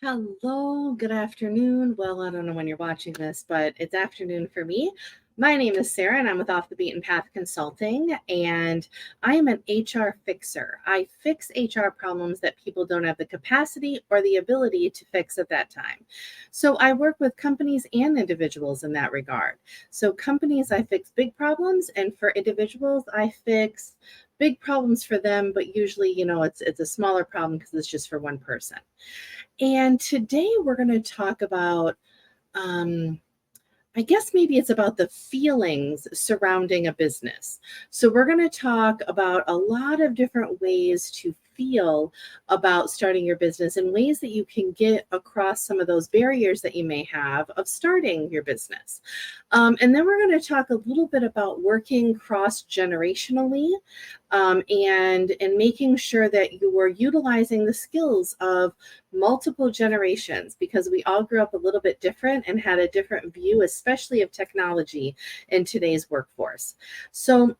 Hello, good afternoon. Well, I don't know when you're watching this, but it's afternoon for me. My name is Sarah, and I'm with Off the Beaten Path Consulting, and I am an HR fixer. I fix HR problems that people don't have the capacity or the ability to fix at that time. So I work with companies and individuals in that regard. So companies, I fix big problems, and for individuals, I fix big problems for them, but usually, it's a smaller problem because it's just for one person. And today we're going to talk about, um, I guess maybe it's about the feelings surrounding a business. So we're going to talk about a lot of different ways to feel about starting your business and ways that you can get across some of those barriers that you may have of starting your business. And then we're going to talk a little bit about working cross generationally, and making sure that you are utilizing the skills of multiple generations, because we all grew up a little bit different and had a different view, especially of technology in today's workforce. So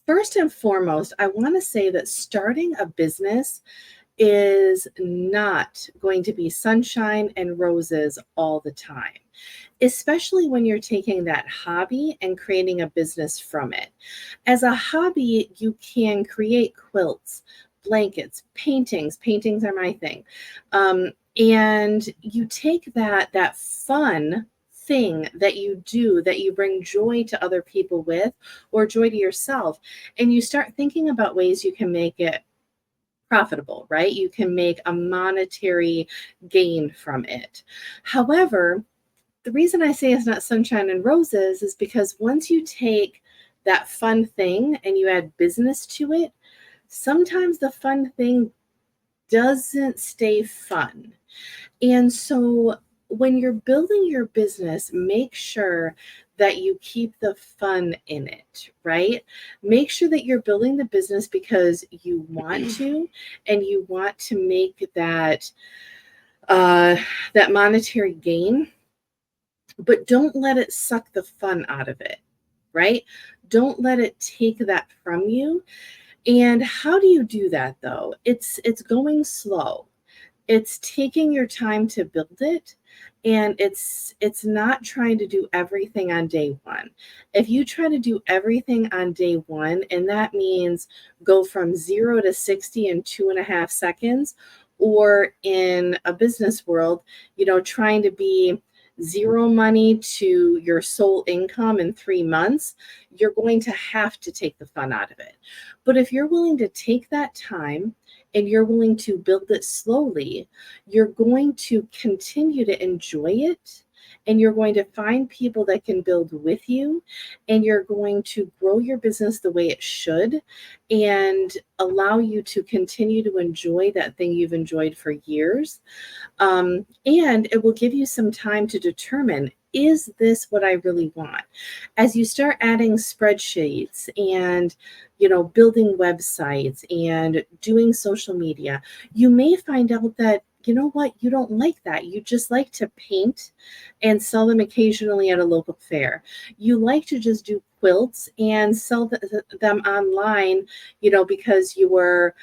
first and foremost, I want to say that starting a business is not going to be sunshine and roses all the time, especially when you're taking that hobby and creating a business from it. As a hobby, you can create quilts, blankets, paintings. Paintings are my thing. And you take that fun thing that you do, that you bring joy to other people with, or joy to yourself, and you start thinking about ways you can make it profitable, right? You can make a monetary gain from it. However, the reason I say it's not sunshine and roses is because once you take that fun thing and you add business to it, sometimes the fun thing doesn't stay fun. And so when you're building your business, make sure that you keep the fun in it, right? Make sure that you're building the business because you want to, and you want to make that monetary gain, but don't let it suck the fun out of it, right? Don't let it take that from you. And how do you do that though? It's going slow. It's taking your time to build it, and it's not trying to do everything on day one. If you try to do everything on day one, and that means go from 0 to 60 in 2.5 seconds, or in a business world, trying to be zero money to your sole income in 3 months, you're going to have to take the fun out of it. But if you're willing to take that time and you're willing to build it slowly, you're going to continue to enjoy it, and you're going to find people that can build with you, and you're going to grow your business the way it should and allow you to continue to enjoy that thing you've enjoyed for years. And it will give you some time to determine, is this what I really want? As you start adding spreadsheets and building websites and doing social media, you may find out that, you know what, you don't like that. You just like to paint and sell them occasionally at a local fair. You like to just do quilts and sell them online, because your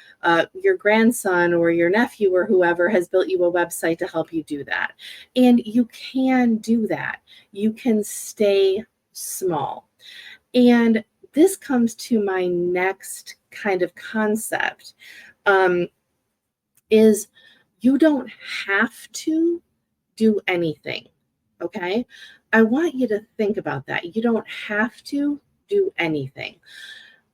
grandson or your nephew or whoever has built you a website to help you do that. And you can do that. You can stay small. And this comes to my next kind of concept, is you don't have to do anything, okay? I want you to think about that. You don't have to do anything.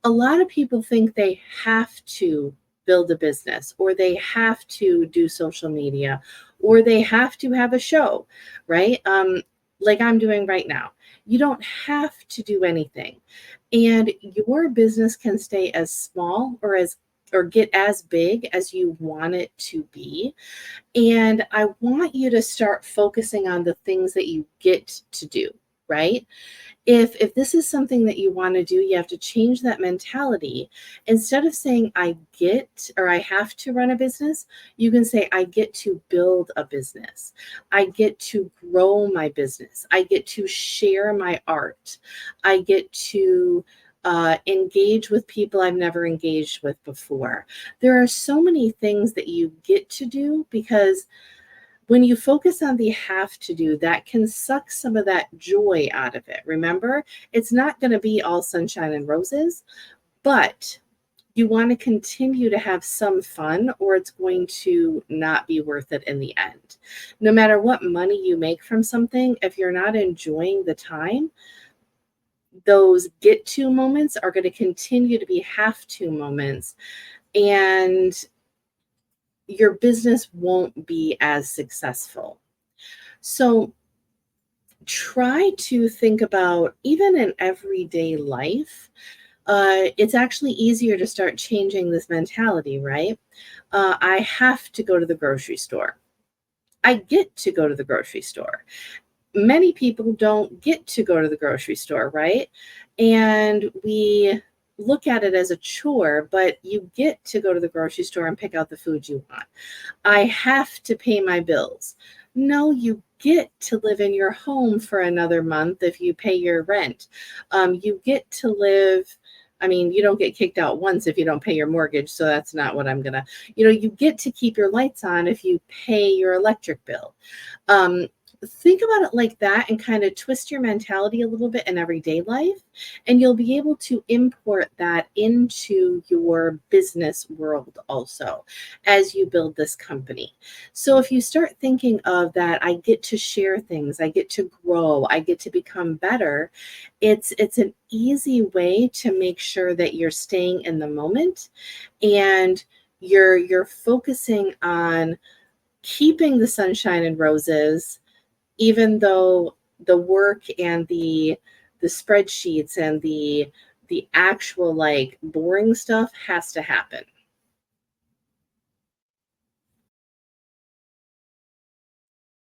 A lot of people think they have to build a business, or they have to do social media, or they have to have a show, right? Like I'm doing right now. You don't have to do anything. And your business can stay as small or get as big as you want it to be. And I want you to start focusing on the things that you get to do, right? If this is something that you want to do, you have to change that mentality. Instead of saying I get or I have to run a business, you can say I get to build a business. I get to grow my business. I get to share my art. I get to engage with people I've never engaged with before. There are so many things that you get to do because When you focus on the have to do, that can suck some of that joy out of it. Remember, it's not going to be all sunshine and roses, but you want to continue to have some fun, or it's going to not be worth it in the end. No matter what money you make from something, if you're not enjoying the time, those get to moments are going to continue to be have to moments, and your business won't be as successful. So try to think about, even in everyday life, it's actually easier to start changing this mentality, right? I have to go to the grocery store. I get to go to the grocery store. Many people don't get to go to the grocery store, right? And we look at it as a chore, but you get to go to the grocery store and pick out the food you want. I have to pay my bills. No, you get to live in your home for another month if you pay your rent. You get to live. I mean, you don't get kicked out once if you don't pay your mortgage. So that's not what I'm going to, you get to keep your lights on if you pay your electric bill. Think about it like that and kind of twist your mentality a little bit in everyday life, and you'll be able to import that into your business world also as you build this company. So if you start thinking of that, I get to share things, I get to grow, I get to become better, it's an easy way to make sure that you're staying in the moment, and you're focusing on keeping the sunshine and roses, even though the work and the spreadsheets and the actual like boring stuff has to happen.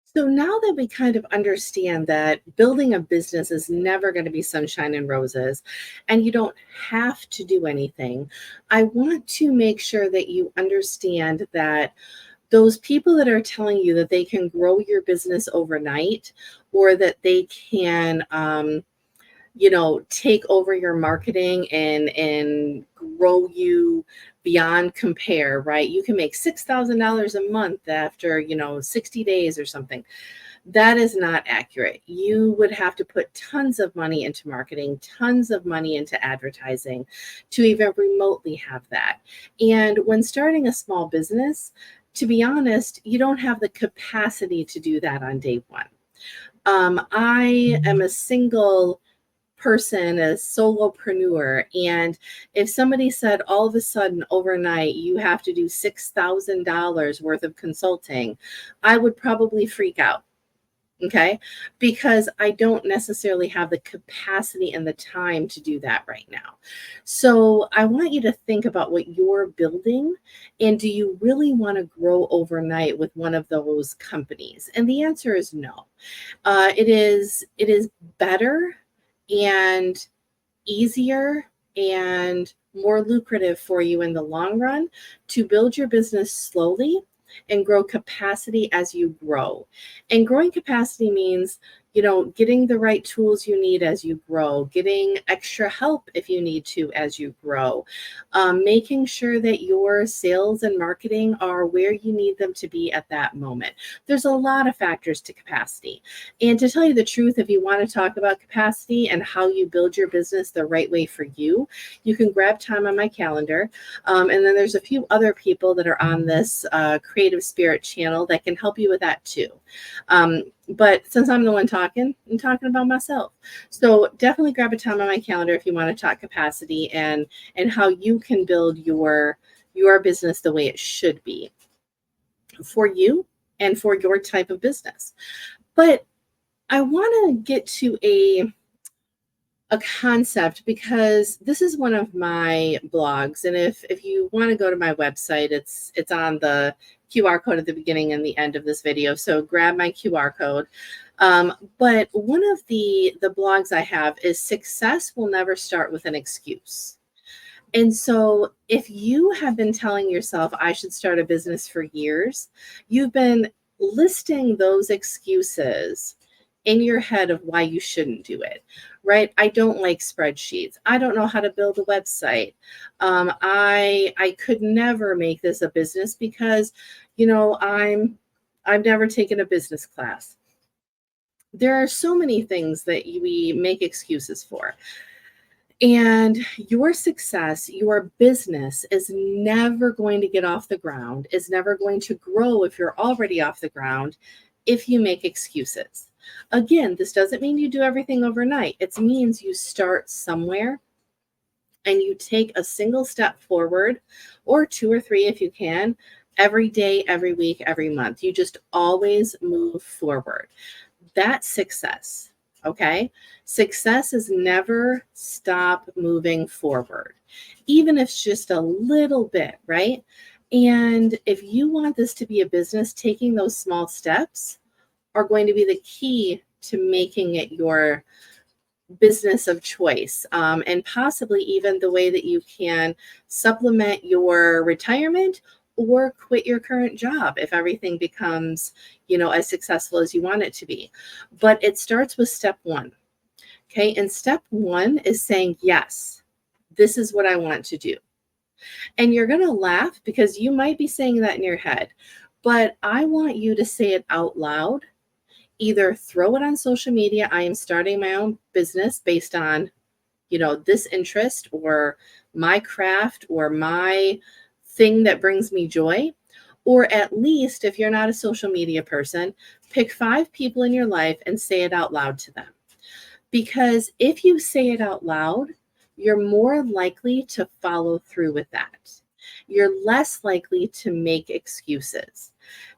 So now that we kind of understand that building a business is never going to be sunshine and roses, and you don't have to do anything, I want to make sure that you understand that those people that are telling you that they can grow your business overnight, or that they can take over your marketing and grow you beyond compare, right? You can make $6,000 a month after 60 days or something. That is not accurate. You would have to put tons of money into marketing, tons of money into advertising to even remotely have that. And when starting a small business, to be honest, you don't have the capacity to do that on day one. I am a single person, a solopreneur, and if somebody said all of a sudden overnight you have to do $6,000 worth of consulting, I would probably freak out. Okay, because I don't necessarily have the capacity and the time to do that right now. So I want you to think about what you're building, and do you really want to grow overnight with one of those companies? And the answer is no. It is better and easier and more lucrative for you in the long run to build your business slowly and grow capacity as you grow. And growing capacity means, getting the right tools you need as you grow, getting extra help if you need to as you grow, making sure that your sales and marketing are where you need them to be at that moment. There's a lot of factors to capacity. And to tell you the truth, if you want to talk about capacity and how you build your business the right way for you, you can grab time on my calendar. And then there's a few other people that are on this Creative Spirit channel that can help you with that too. But since I'm the one talking, I'm talking about myself. So definitely grab a time on my calendar if you want to talk capacity and how you can build your business the way it should be for you and for your type of business. But I want to get to a concept, because this is one of my blogs, and if you want to go to my website, it's on the QR code at the beginning and the end of this video, so grab my QR code. But one of the blogs I have is success will never start with an excuse. And so if you have been telling yourself I should start a business for years, you've been listing those excuses in your head of why you shouldn't do it, right? I don't like spreadsheets. I don't know how to build a website. I could never make this a business because, I'm I've never taken a business class. There are so many things that we make excuses for. And your success, your business is never going to get off the ground, is never going to grow if you're already off the ground if you make excuses. Again, this doesn't mean you do everything overnight. It means you start somewhere and you take a single step forward, or two or three if you can, every day, every week, every month. You just always move forward. That's success. Okay. Success is never stop moving forward, even if it's just a little bit, right? And if you want this to be a business, taking those small steps are going to be the key to making it your business of choice, and possibly even the way that you can supplement your retirement or quit your current job if everything becomes, as successful as you want it to be. But it starts with step one. Okay. And step one is saying, yes, this is what I want to do. And you're going to laugh because you might be saying that in your head, but I want you to say it out loud. Either throw it on social media. I am starting my own business based on, this interest or my craft or my thing that brings me joy. Or at least, if you're not a social media person, pick 5 people in your life and say it out loud to them. Because if you say it out loud, you're more likely to follow through with that. You're less likely to make excuses,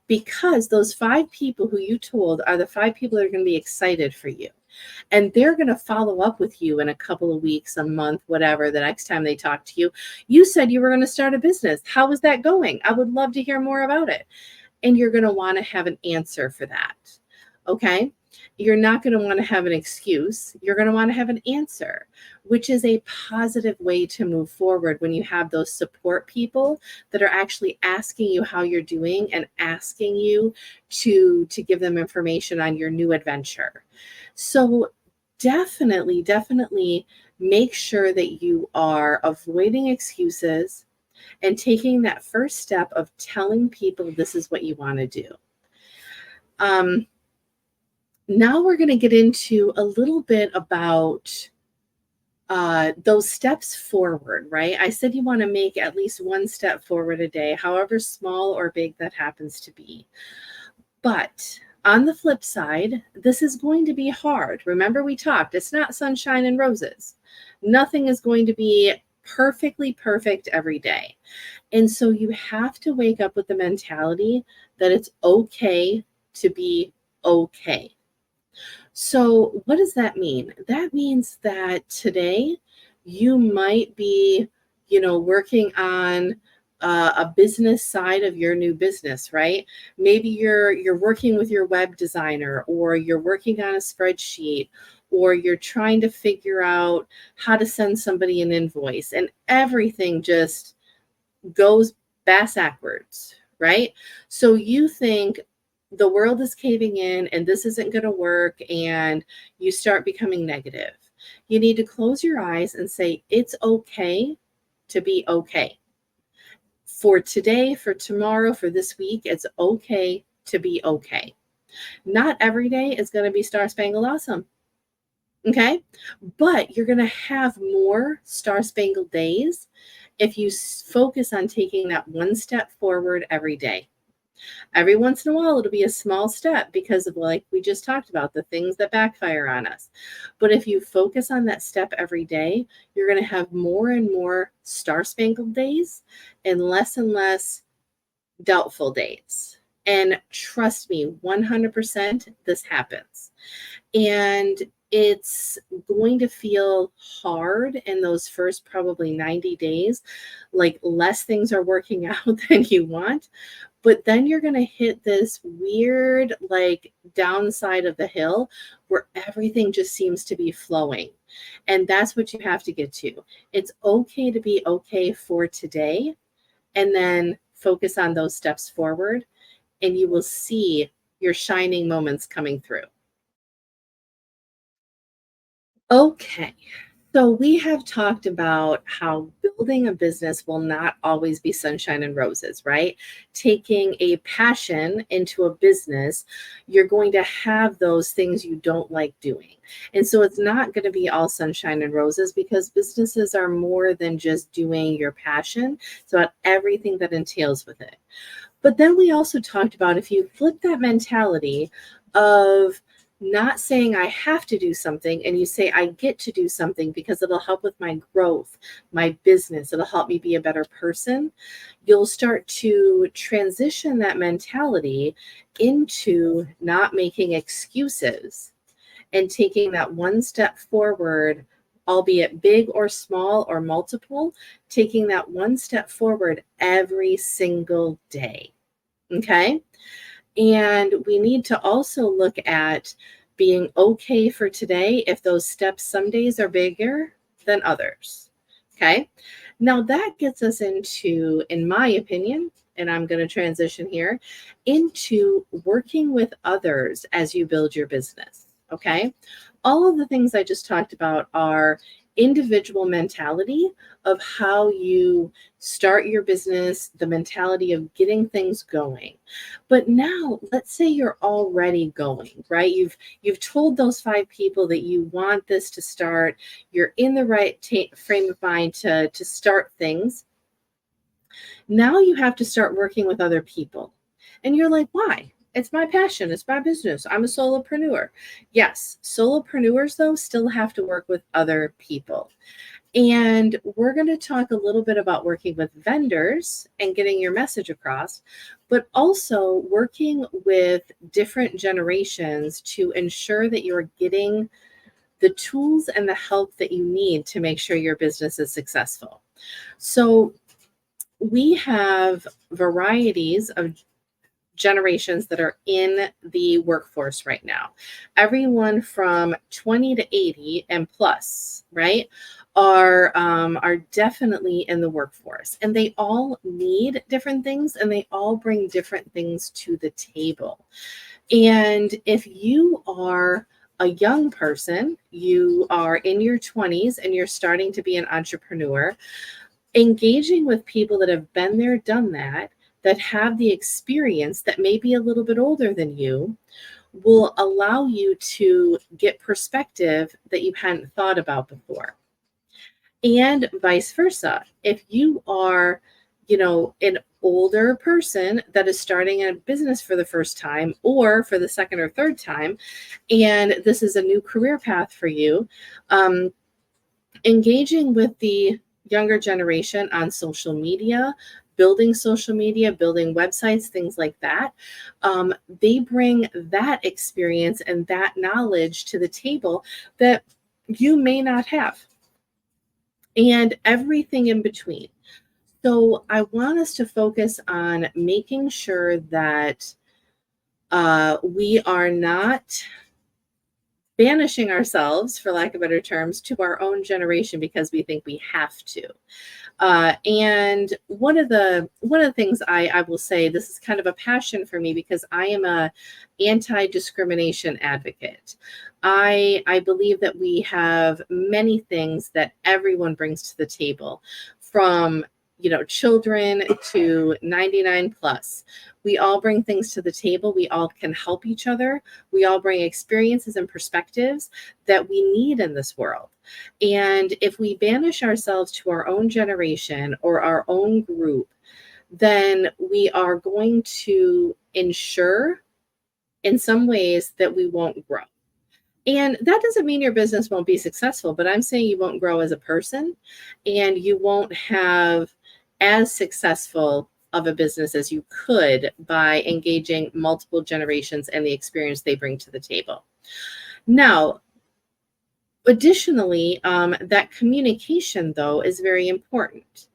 because those 5 people who you told are the 5 people that are going to be excited for you. And they're going to follow up with you in a couple of weeks, a month, whatever, the next time they talk to you. You said you were going to start a business. How is that going? I would love to hear more about it. And you're going to want to have an answer for that. Okay. You're not going to want to have an excuse. You're going to want to have an answer, which is a positive way to move forward when you have those support people that are actually asking you how you're doing and asking you to give them information on your new adventure. So definitely make sure that you are avoiding excuses and taking that first step of telling people this is what you want to do. Now we're going to get into a little bit about those steps forward, right? I said you want to make at least one step forward a day, however small or big that happens to be. But on the flip side, this is going to be hard. Remember, we talked, it's not sunshine and roses. Nothing is going to be perfectly perfect every day. And so you have to wake up with the mentality that it's okay to be okay. So what does that mean? That means that today you might be, working on a business side of your new business, right? Maybe you're working with your web designer, or you're working on a spreadsheet, or you're trying to figure out how to send somebody an invoice, and everything just goes backwards, right? So you think the world is caving in and this isn't going to work, and you start becoming negative. You need to close your eyes and say, it's okay to be okay. For today, for tomorrow, for this week, it's okay to be okay. Not every day is going to be Star Spangled Awesome. Okay. But you're going to have more Star Spangled days if you focus on taking that one step forward every day. Every once in a while, it'll be a small step because of, like we just talked about, the things that backfire on us. But if you focus on that step every day, you're going to have more and more star-spangled days and less doubtful days. And trust me, 100% this happens. And it's going to feel hard in those first probably 90 days, like less things are working out than you want. But then you're going to hit this weird, like, downside of the hill where everything just seems to be flowing. And that's what you have to get to. It's okay to be okay for today, and then focus on those steps forward, and you will see your shining moments coming through. Okay. So, we have talked about how building a business will not always be sunshine and roses, right? Taking a passion into a business, you're going to have those things you don't like doing. And so, it's not going to be all sunshine and roses because businesses are more than just doing your passion. It's about everything that entails with it. But then we also talked about if you flip that mentality of not saying I have to do something and you say I get to do something because it'll help with my growth, my business, it'll help me be a better person, you'll start to transition that mentality into not making excuses and taking that one step forward, albeit big or small or multiple, taking that one step forward every single day. Okay. And we need to also look at being okay for today if those steps some days are bigger than others. Okay. Now that gets us into, in my opinion, and I'm going to transition here into working with others as you build your business. Okay. All of the things I just talked about are individual mentality of how you start your business, the mentality of getting things going. But now, let's say you're already going, right? You've told those 5 people that you want this to start. You're in the right frame of mind to start things. Now you have to start working with other people. And you're like, why? It's my passion. It's my business. I'm a solopreneur. Yes, solopreneurs, though, still have to work with other people. And we're going to talk a little bit about working with vendors and getting your message across, but also working with different generations to ensure that you're getting the tools and the help that you need to make sure your business is successful. So, we have varieties of generations that are in the workforce right now. Everyone from 20 to 80 and plus, right, are definitely in the workforce, and they all need different things, and they all bring different things to the table. And if you are a young person, you are in your 20s and you're starting to be an entrepreneur, engaging with people that have been there, done that, that have the experience that may be a little bit older than you, will allow you to get perspective that you hadn't thought about before. And vice versa. If you are, an older person that is starting a business for the first time or for the second or third time, and this is a new career path for you, engaging with the younger generation on social media, building websites, things like that. They bring that experience and that knowledge to the table that you may not have, and everything in between. So, I want us to focus on making sure that we are not banishing ourselves, for lack of better terms, to our own generation because we think we have to. And one of the things I will say, this is kind of a passion for me because I am a anti-discrimination advocate. I believe that we have many things that everyone brings to the table, from children to 99 plus. We all bring things to the table. We all can help each other. We all bring experiences and perspectives that we need in this world. And if we banish ourselves to our own generation or our own group, then we are going to ensure in some ways that we won't grow. And that doesn't mean your business won't be successful, but I'm saying you won't grow as a person and you won't have as successful of a business as you could by engaging multiple generations and the experience they bring to the table. Now, additionally, that communication, though, is very important.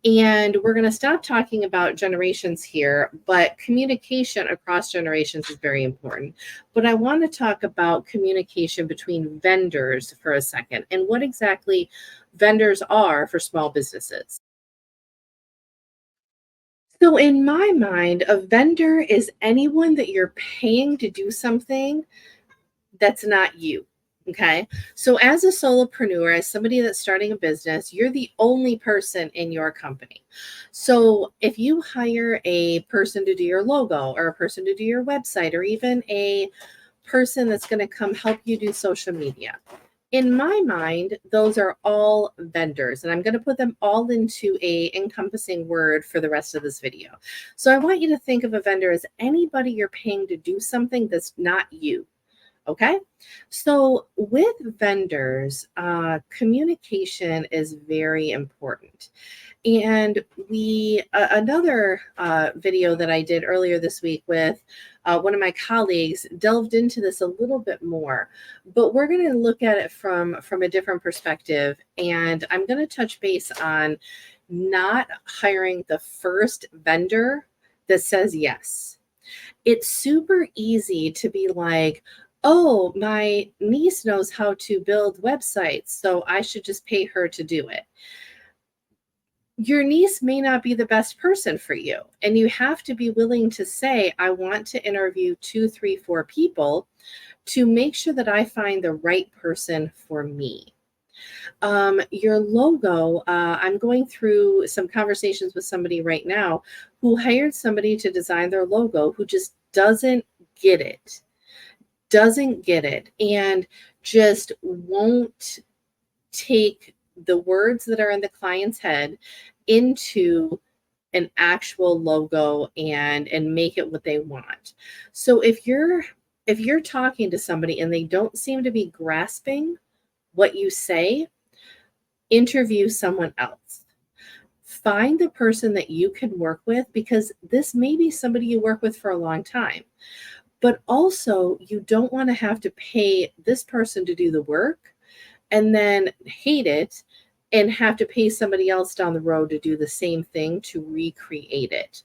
And we're going to stop talking about generations here, but communication across generations is very important. But I want to talk about communication between vendors for a second and what exactly vendors are for small businesses. So, in my mind, a vendor is anyone that you're paying to do something that's not you. Okay. So as a solopreneur, as somebody that's starting a business, you're the only person in your company. So if you hire a person to do your logo or a person to do your website or even a person that's going to come help you do social media, in my mind, those are all vendors, and I'm going to put them all into a encompassing word for the rest of this video. So I want you to think of a vendor as anybody you're paying to do something that's not you. Okay. So with vendors, communication is very important. And another video that I did earlier this week with one of my colleagues delved into this a little bit more, but we're going to look at it from a different perspective. And I'm going to touch base on not hiring the first vendor that says yes. It's super easy to be like, oh, my niece knows how to build websites, so I should just pay her to do it. Your niece may not be the best person for you, and you have to be willing to say, I want to interview 2, 3, 4 people to make sure that I find the right person for me. Your logo, I'm going through some conversations with somebody right now who hired somebody to design their logo who just doesn't get it, and just won't take the words that are in the client's head into an actual logo and make it what they want. So if you're talking to somebody and they don't seem to be grasping what you say, interview someone else. Find the person that you can work with, because this may be somebody you work with for a long time. But also, you don't want to have to pay this person to do the work and then hate it and have to pay somebody else down the road to do the same thing to recreate it.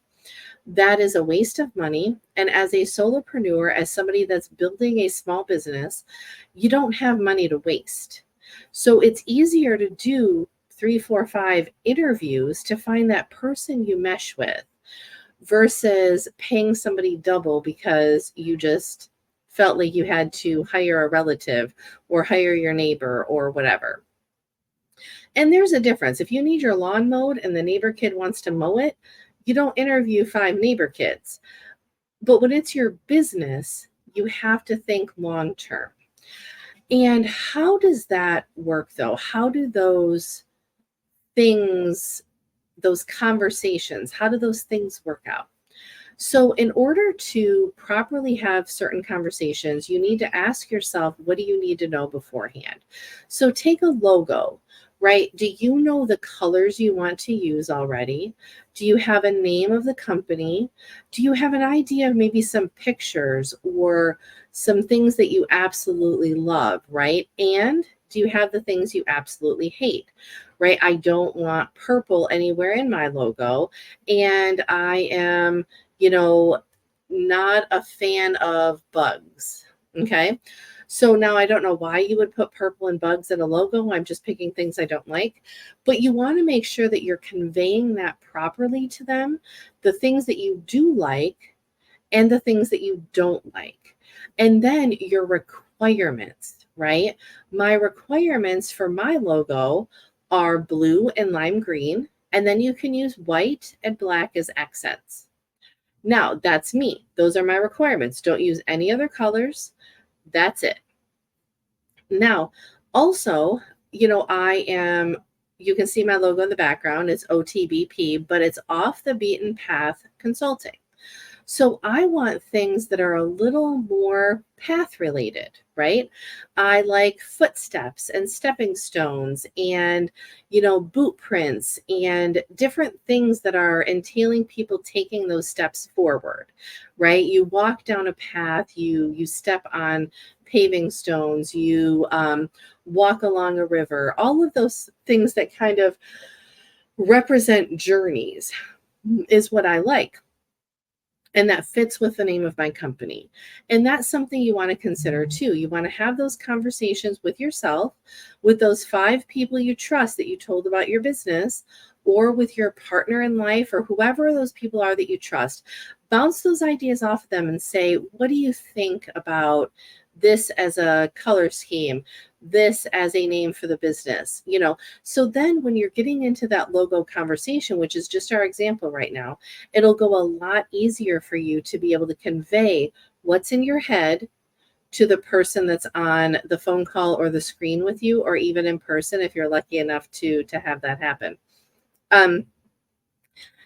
That is a waste of money. And as a solopreneur, as somebody that's building a small business, you don't have money to waste. So it's easier to do 3, 4, 5 interviews to find that person you mesh with versus paying somebody double because you just felt like you had to hire a relative or hire your neighbor or whatever. And there's a difference. If you need your lawn mowed and the neighbor kid wants to mow it, you don't interview 5 neighbor kids. But when it's your business, you have to think long term. And how does that work though? How do those things, those conversations, how do those things work out? So in order to properly have certain conversations, you need to ask yourself, what do you need to know beforehand? So take a logo, right? Do you know the colors you want to use already? Do you have a name of the company? Do you have an idea of maybe some pictures or some things that you absolutely love, right? And do you have the things you absolutely hate, right? I don't want purple anywhere in my logo, and I am not a fan of bugs. Okay. So now I don't know why you would put purple and bugs in a logo. I'm just picking things I don't like. But you want to make sure that you're conveying that properly to them, the things that you do like and the things that you don't like. And then your requirements, right? My requirements for my logo are blue and lime green. And then you can use white and black as accents. Now, that's me. Those are my requirements. Don't use any other colors. That's it. Now, also, you can see my logo in the background. It's OTBP, but it's Off the Beaten Path Consulting. So I want things that are a little more path related, right? I like footsteps and stepping stones and, boot prints and different things that are entailing people taking those steps forward, right? You walk down a path, you step on paving stones, you walk along a river, all of those things that kind of represent journeys is what I like. And that fits with the name of my company. And that's something you want to consider too. You want to have those conversations with yourself, with those 5 people you trust that you told about your business, or with your partner in life, or whoever those people are that you trust. Bounce those ideas off of them and say, what do you think about this as a color scheme, this as a name for the business, So then when you're getting into that logo conversation, which is just our example right now, it'll go a lot easier for you to be able to convey what's in your head to the person that's on the phone call or the screen with you, or even in person if you're lucky enough to have that happen.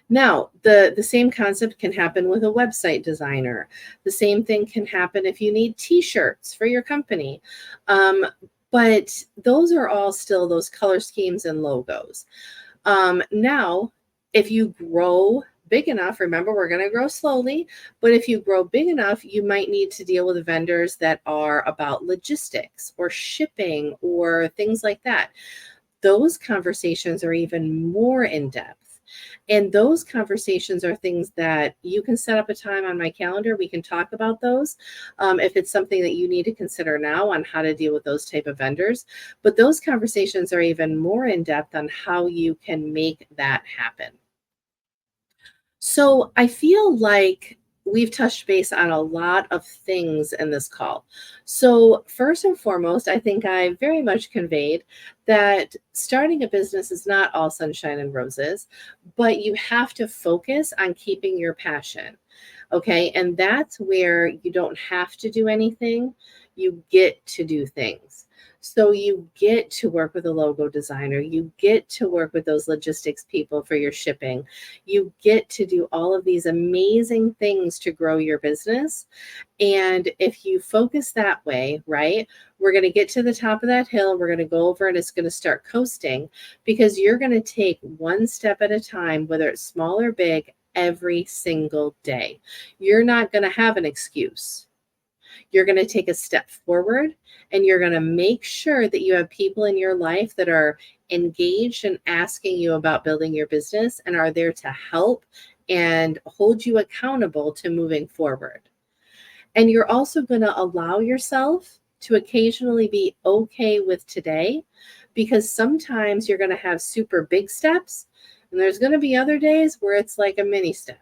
Now, the same concept can happen with a website designer. The same thing can happen if you need t-shirts for your company. But those are all still those color schemes and logos. Now, if you grow big enough, remember we're going to grow slowly, but if you grow big enough, you might need to deal with vendors that are about logistics or shipping or things like that. Those conversations are even more in depth. And those conversations are things that you can set up a time on my calendar. We can talk about those if it's something that you need to consider now on how to deal with those type of vendors. But those conversations are even more in depth on how you can make that happen. So I feel like we've touched base on a lot of things in this call. So, first and foremost, I think I very much conveyed that starting a business is not all sunshine and roses, but you have to focus on keeping your passion. Okay. And that's where you don't have to do anything, you get to do things. So you get to work with a logo designer, you get to work with those logistics people for your shipping, you get to do all of these amazing things to grow your business. And if you focus that way, right, we're going to get to the top of that hill, we're going to go over and it's going to start coasting because you're going to take one step at a time, whether it's small or big, every single day. You're not going to have an excuse. You're going to take a step forward and you're going to make sure that you have people in your life that are engaged and asking you about building your business and are there to help and hold you accountable to moving forward. And you're also going to allow yourself to occasionally be okay with today, because sometimes you're going to have super big steps and there's going to be other days where it's like a mini step.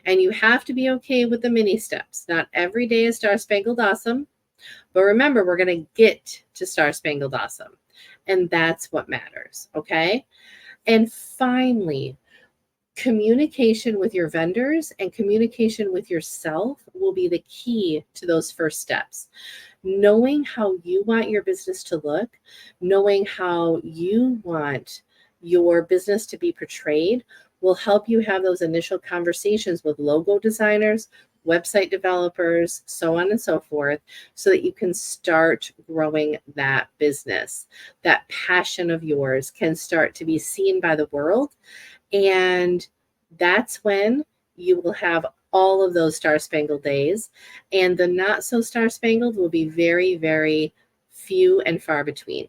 And you have to be okay with the mini steps. Not every day is Star Spangled Awesome, but remember, we're going to get to Star Spangled Awesome. And that's what matters. Okay. And finally, communication with your vendors and communication with yourself will be the key to those first steps. Knowing how you want your business to look, knowing how you want your business to be portrayed will help you have those initial conversations with logo designers, website developers, so on and so forth, so that you can start growing that business. That passion of yours can start to be seen by the world. And that's when you will have all of those star-spangled days. And the not so star-spangled will be very, very few and far between.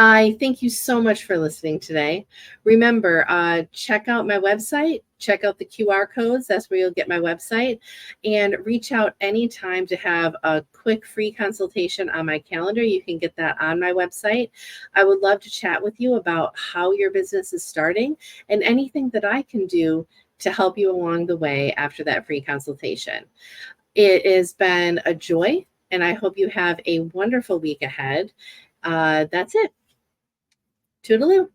I thank you so much for listening today. Remember, check out my website, check out the QR codes. That's where you'll get my website, and reach out anytime to have a quick free consultation on my calendar. You can get that on my website. I would love to chat with you about how your business is starting and anything that I can do to help you along the way after that free consultation. It has been a joy, and I hope you have a wonderful week ahead. That's it. Toodaloo.